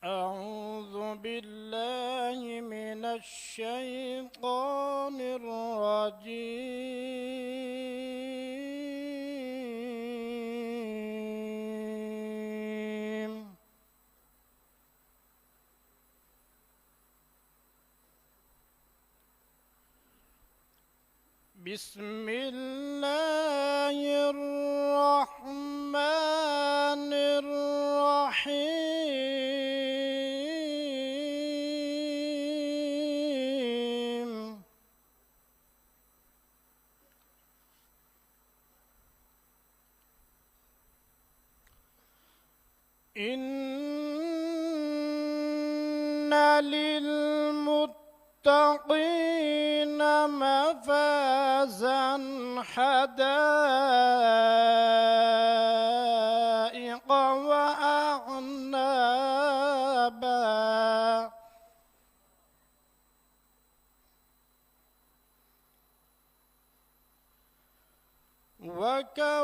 أعوذ بالله من الشيطان الرجيم. بسم الله الرحمن الرحيم. إن للمتقين مفازا حدائق وأعنابا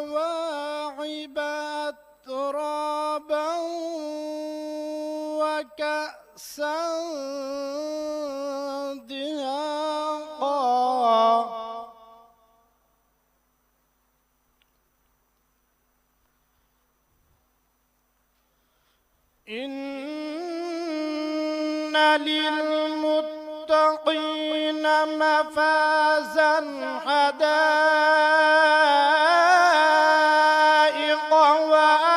وكواعب أترابا وكأسا دهاقا إن للمتقين مفازا حدائق وأعنابا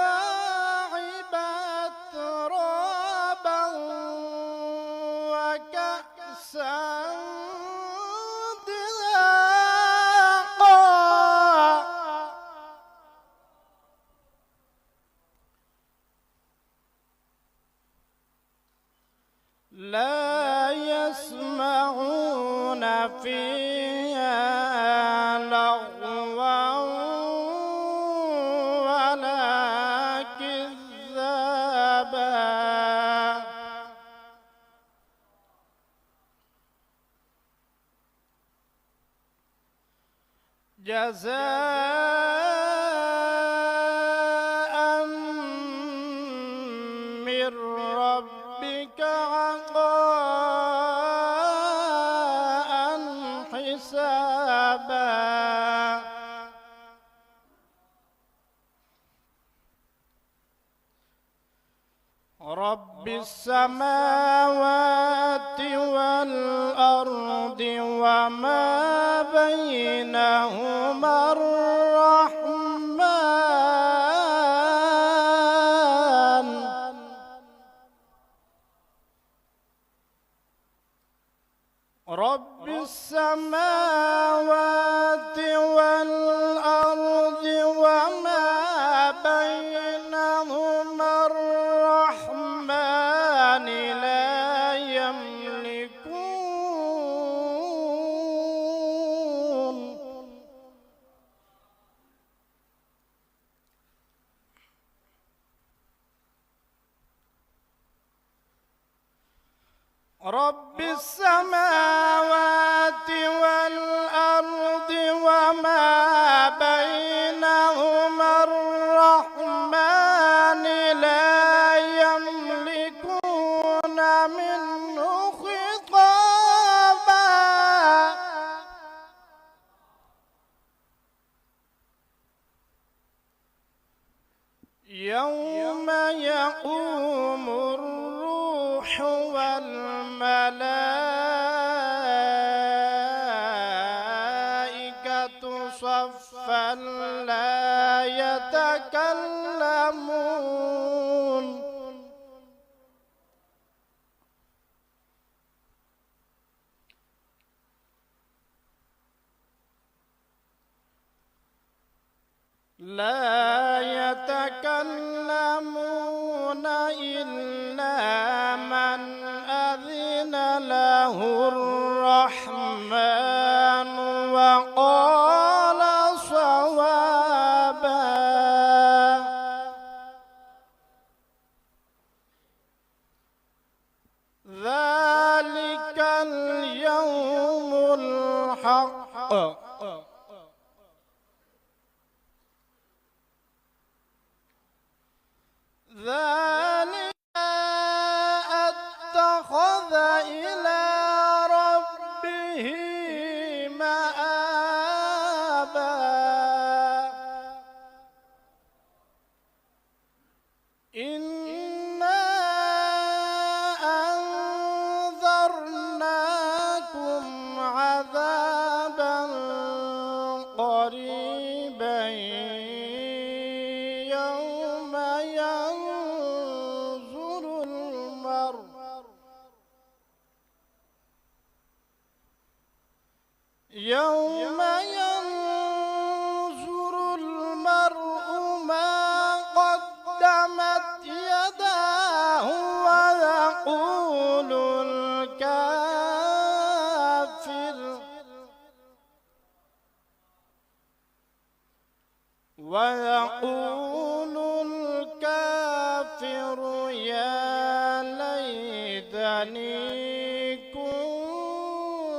وكواعب أترابا وكأسا دهاقا لا يسمعون فيها لغوا ولا كذابا جزاء من ربك عطاء حسابا رب السماوات والأرض وما بينهما الرحمن رب السماوات والأرض وما بينهما الرحمن لا يملكون رب السماوات والأرض وما بينهما الرحمن لا يملكون منه خطابا يوم يقوم الروح والملائكة صفا لا يتكلمون إلا من أذن له الرحمن وقال صوابا ذلك ذلك اتخذ إلى ربه مآبا إنا أنذرناكم عذابا قريبا يوم ينظر المرء ما قدمت يداه ويقول الكافر يا ليتني كنت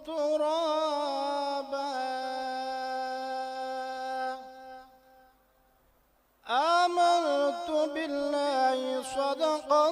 ترابا آمنت بالله صدق